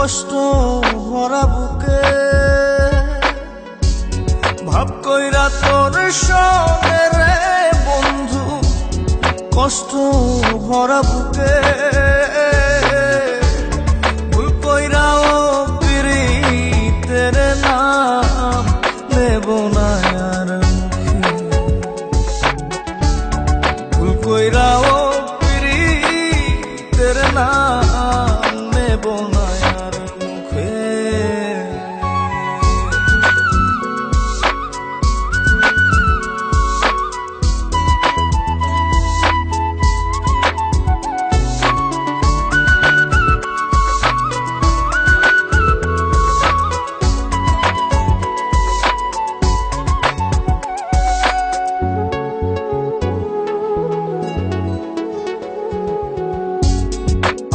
কষ্ট ভরা বুকে ভাব কইরা তোর সঙ্গে রে বন্ধু, কষ্ট ভরা বুকে ভুল কইরাও পিরিতের নাম নেব না আর মুখে, ভুল কইরাও পিরিতের নাম নেব না আর মুখে।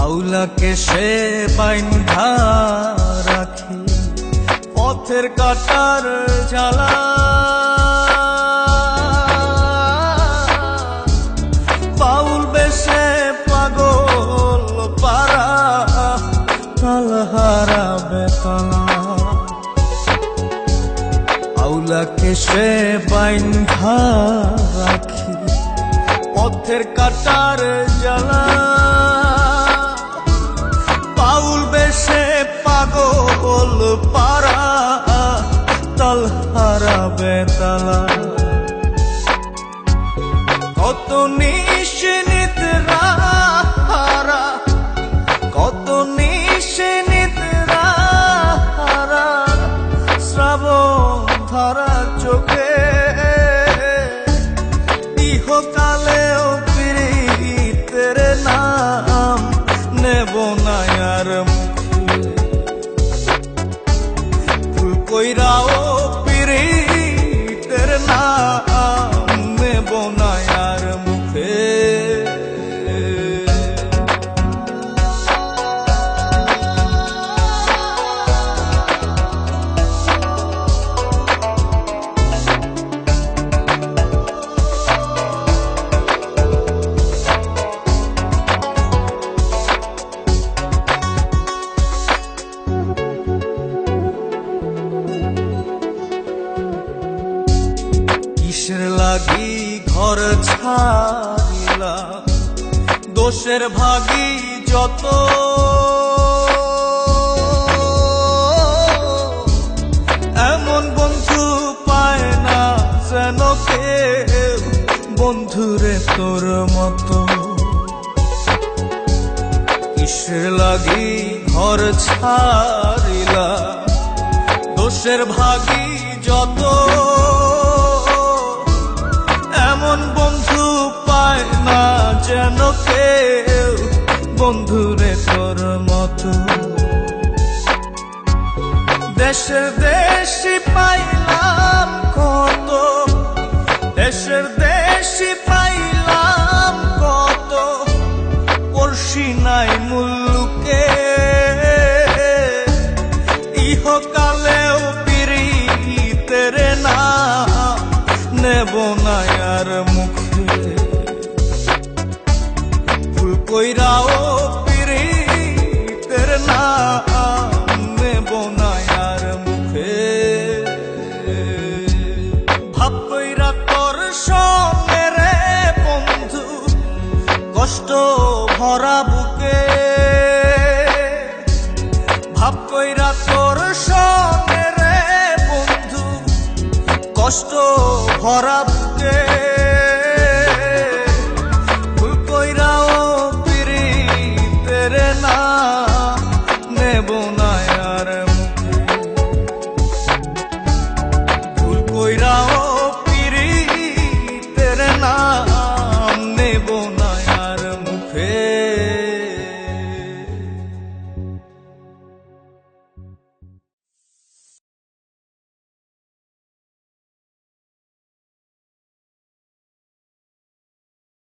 আউলাকে সে বাইন্ধা রাখি পথের কাটার জ্বালা, বাউল বেশে পাগল পারা তালহারা বেতলা। আউলাকে সে বাইন্ধা রাখি পথের কাটার জ্বালা, বাউল বেশে পাগল পারা তালহারা বেতালা। কত নিশিনিতরা হারা, কত নিশিনিতরা হারা শ্রাবণ ধারা চোখে, ইহকালেও পিরিতের নাম নেব না আর মুখে, ভুল কইরাও পিরিতের নাম নেব না আর মুখে। কিসের লাগি ঘর ছাড়িলাম, দোষের ভাগী যত, এমন বন্ধু পায় না যেন কেউ বন্ধুরে তোর মতো। কিসের লাগি ঘর ছাড়িলাম, দোষের ভাগী যত, এমন বন্ধু পায় না যেন কেউ বন্ধুরে তোর মতো। দেশের দেশি পাইলাম কত, দেশের দেশি পাইলাম কত, পড়শি নাই মুল্লুকে, ইহকালেও পিরিতের নাম নেব না আর মুখে, ভুল কইরাও পিরিতের নাম নেব না আর মুখে। ভাব কইরা তোর সঙ্গে রে বন্ধু, কষ্ট ভরা বুকে, ভাব কইরা তোর সঙ্গে রে বন্ধু, কষ্ট ভরা বুকে।